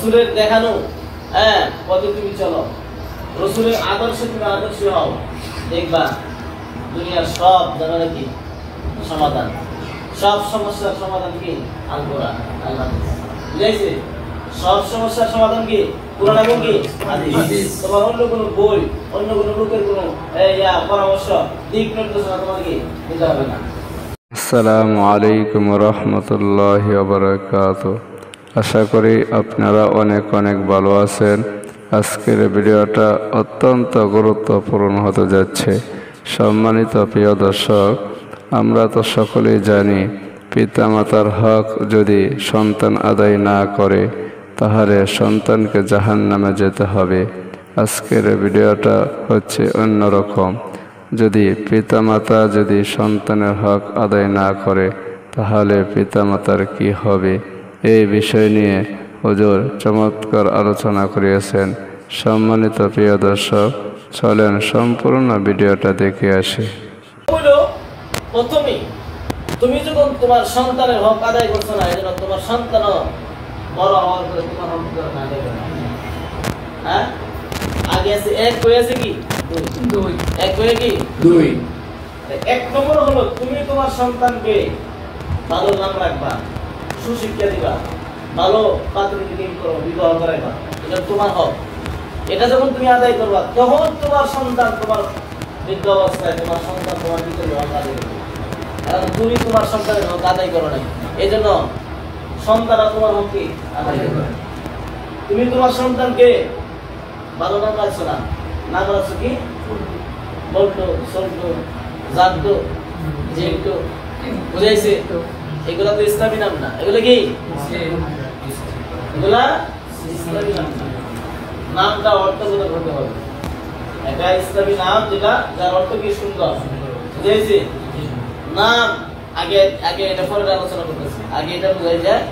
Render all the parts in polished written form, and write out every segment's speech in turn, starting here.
রসুলের দেখানো পথে তুমি চলো, রসুলের আদর্শে তুমি আদর্শী হও, দেখবা দুনিয়ার সব জায়গায় কি সমাধান, সব সমস্যার সমাধান কি আল কোরআন আল্লাহ বুঝাইছে। সব সমস্যার সমাধান কি কোরআন এবং কি হাদিস। তোমার অন্য কোনো বই, অন্য কোনো লোকের কোনো পরামর্শ, দিক নির্দেশনা তোমার কি দিতে হবে না। আসসালামু আলাইকুম রহমতুল্লাহি ওয়া বারাকাতুহু। আশা করি আপনারা অনেক অনেক ভালো আছেন। আজকের ভিডিওটা অত্যন্ত গুরুত্বপূর্ণ হতে যাচ্ছে। সম্মানিত প্রিয় দর্শক, আমরা তো সকলেই জানি পিতামাতার হক যদি সন্তান আদায় না করে তাহলে সন্তানকে জাহান্নামে যেতে হবে। আজকের ভিডিওটা হচ্ছে অন্যরকম। যদি পিতামাতা যদি সন্তানের হক আদায় না করে তাহলে পিতামাতার কি হবে, এই বিষয় নিয়ে হুজুর চমৎকার আলোচনা করিয়েছেন। সম্মানিত প্রিয় দর্শক, চলেন সম্পূর্ণ ভিডিওটা দেখে আসি। প্রথমে তুমি যখন তোমার সন্তানের হক আদায় করছো না, এই জন্য তোমার সন্তানও বড় হওয়ার পরে তোমার হক আদায় করে না। হ্যাঁ, আগে আছে এক, হয়ে আছে কি দুই, এক হয়ে কি দুই। এক নম্বর হলো তুমি তোমার সন্তানকে ভালো নাম রাখবা, সুশিক্ষা দিবা, ভালো পাত্রে করো, বিবাহ করাইবা, এটা তোমার হক। এটা যখন তুমি আদায় করবা তখন তোমার সন্তান তোমার বৃদ্ধ অবস্থায় তোমার সন্তান তোমার ভিতরে হক আদায় করবে। কারণ তুমি তোমার সন্তানের হক আদায় করো নাই, এই জন্য সন্তানরা তোমার হক কি আদায় করবে। তুমি তোমার সন্তানকে ভালো নাম রাখছো না, নাম রাখছো কি বলতো, সল্টু, জানতো, জেলটো, বুঝাইছে? এগুলা তো ইসলামী নাম না। এগুলো কি এগুলা ইসলামী নাম না। নামটা অর্থবোধক হতে হবে। একটা ইসলামী নাম যেটা যার অর্থ কি সুন্দর, বুঝাইছে? নাম আগে আগে এটা পরে আলোচনা করতেছি। আগে এটা বুঝাই যায়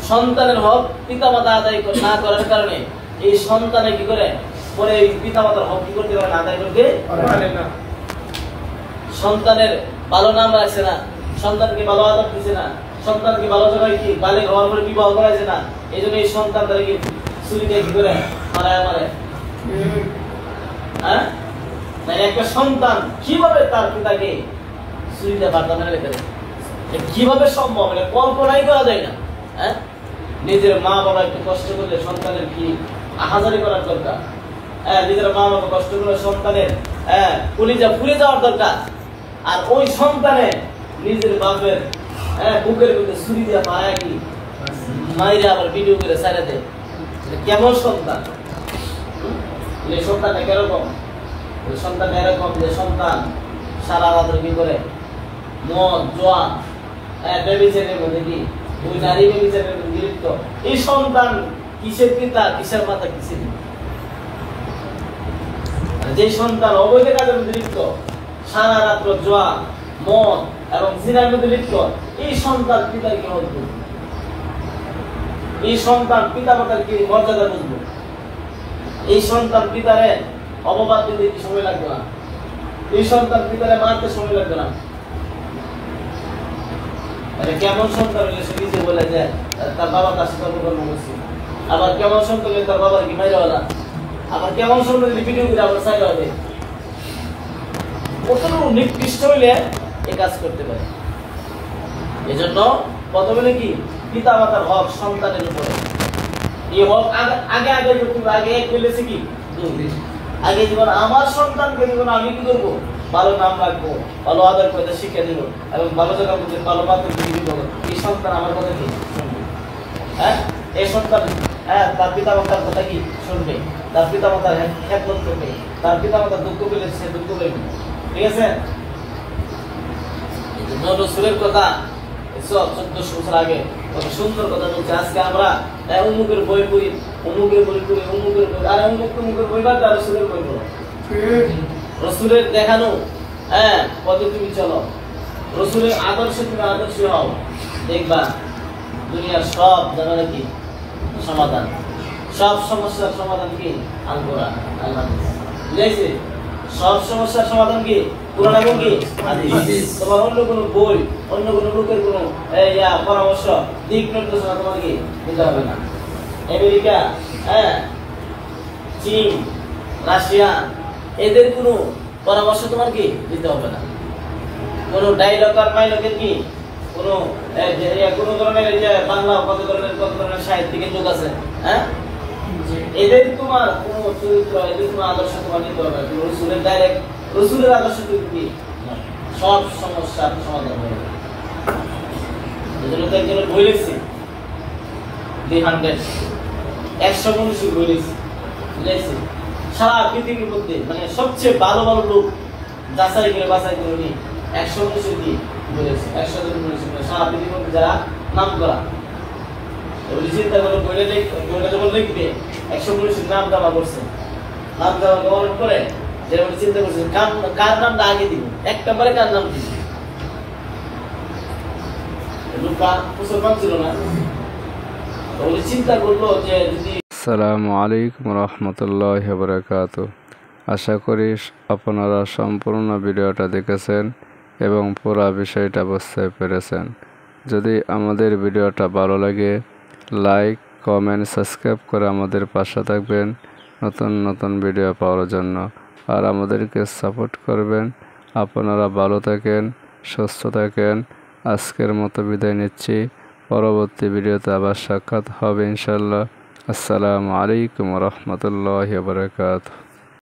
সন্তানের হক পিতামাতা আদায় না করার কারণে এই সন্তানে কি করে পরে এই পিতামাতার হক কি করতে পারে না, আদায় করতে পারে না। সন্তানের ভালো নাম রাখছে না, সন্তানকে ভালো আদর দিচ্ছে না, সন্তানকে ভালো জায়গায় কি বালে হওয়ার পরে বিবাহ করাইছে না, এই জন্য এই সন্তান তারা কি ছুরিতে কি করে মারে। হ্যাঁ, একটা সন্তান কিভাবে তার পিতাকে ছুরিতে বার্তা মেরে রেখে দেয়, কিভাবে সম্ভব? এটা কল্পনাই করা যায় না। হ্যাঁ, নিজের মা বাবা একটু কষ্ট করলে সন্তানের কি আহাজারি করার দরকার। নিজের মা বাবা কষ্ট করলে সন্তানের কলিজা ফুলে যাওয়ার দরকার। আর ওই সন্তানে নিজের বাপের বুকের মধ্যে ছুরি দিয়ে মায়া কি মাইরে আবার ভিডিও করে ছাড়ে দেয়। কেমন সন্তান? এই সন্তানটা কিরকম? ওই সন্তানটা এরকম যে সন্তান সারা রাত কি করে মদ, জোয়া, বেবিচারের মধ্যে কি ওই নারী বেবিচারের মধ্যে লিপ্ত। এই সন্তান কিসের পিতা, কিসের মাতা, কিসের যে সন্তান অবৈধ কাজের মধ্যে লিপ্ত, সারা রাত্র জোয়া, মদ এবং জিনার মধ্যে লিপ্ত, এই সন্তান পিতার কি হতো? এই সন্তান পিতা মাতার কি মর্যাদা বুঝবো? এই সন্তান পিতারে অপবাদ দিতে কি সময় লাগবে না? এই সন্তান পিতারে মারতে সময় লাগবে না? কেমন সন্তান হলে সে নিজে বলে যে তার বাবা তার সাথে অপকর্ম করছে। আবার কেমন সন্তান হলে তার বাবার কি মাইরা হলা? আবার কেমন সন্তান হলে ভিডিও করে আবার সাইড হবে? কতটুকু নিকৃষ্ট হইলে এই কাজ করতে পারে। এই জন্য প্রথমে কি পিতা মাতার হক সন্তানের উপরে, এই হক আগে আগে করতে হবে। আগে এক বলেছে কি আগে জীবন আমার সন্তানকে জীবন আমি কি করবো, ভালো নাম রাখবো, ভালো আদর করতে শিক্ষা দিব এবং ভালো জায়গা বুঝে ভালো পাত্র দিব। এই সন্তান আমার কথা কি শুনবে? হ্যাঁ, এই সন্তান তার পিতা মাতার কথা কি শুনবে, তার পিতা মাতার খেদমত করবে, তার পিতা মাতার দুঃখ পেলে সে দুঃখ পেলে। ঠিক আছে? রসুলের কথা 1400 বছর আগে কত সুন্দর কথা বলছে। আজকে আমরা অমুকের বই পড়ি, অমুকের বই পড়ি, অমুকের বই, আর অমুকের বই বাদ আর রসুলের বই পড়ো। রসুলের দেখানো পথে তুমি চলো, রসুলের আদর্শে তুমি আদর্শী হও, দেখবা দুনিয়ার সব জায়গায় কি সমাধান, সব সমস্যার সমাধান কি আল কোরআন আল্লাহ বুঝাইছে। সব সমস্যার সমাধান কি কোরআন এবং কি হাদিস। তোমার অন্য কোনো বই, অন্য কোনো লোকের কোনো পরামর্শ, দিক নির্দেশনা তোমার কি দিতে হবে না। আমেরিকা, হ্যাঁ, চীন, রাশিয়া, এদের কোনো পরামর্শ তোমার কি দিতে হবে না। কোনো ডায়লগ আর মাইলগের কি কোনো কোনো ধরনের এই যে বাংলা কত ধরনের সাহিত্যিকের যোগ আছে, হ্যাঁ, এদের তোমার কোনো চরিত্র, এদের কোনো আদর্শ তোমার নিতে হবে। রসুলের ডাইরেক্ট রসুলের আদর্শ কি সব সমস্যার সমাধান হয়ে যাবে। এজন্য তো একজনের বই লিখছি, 100 মনীষীর বই লিখছি, বুঝাইছি। সারা পৃথিবীর মধ্যে মানে সবচেয়ে ভালো ভালো লোক যাচাই করে বাছাই করে নিয়ে 100 মনীষীর কি বলেছে, 100 জন মনীষী সারা পৃথিবীর মধ্যে যারা নাম করা। চিন্তা করে বইটা যখন লিখবে 100 মনীষীর নাম জমা করছে, নাম জমা করার পরে যেমন চিন্তা করছে কার নামটা আগে দিব, এক নম্বরে কার নাম দিব। লোকটা মুসলমান ছিল না, চিন্তা করলো যে যদি। আসসালামু আলাইকুম রহমতুল্লাহ বারাকাতুহু। আশা করি আপনারা সম্পূর্ণ ভিডিওটা দেখেছেন এবং পুরো বিষয়টা বুঝতে পেরেছেন। যদি আমাদের ভিডিওটা ভালো লাগে লাইক, কমেন্ট, সাবস্ক্রাইব করে আমাদের পাশে থাকবেন নতুন নতুন ভিডিও পাওয়ার জন্য, আর আমাদেরকে সাপোর্ট করবেন। আপনারা ভালো থাকেন, সুস্থ থাকেন। আজকের মতো বিদায় নিচ্ছি। পরবর্তী ভিডিওতে আবার সাক্ষাৎ হবে ইনশাল্লাহ। আসসালামু আলাইকুম রহমতুল্লাহ বারাকাতুহু।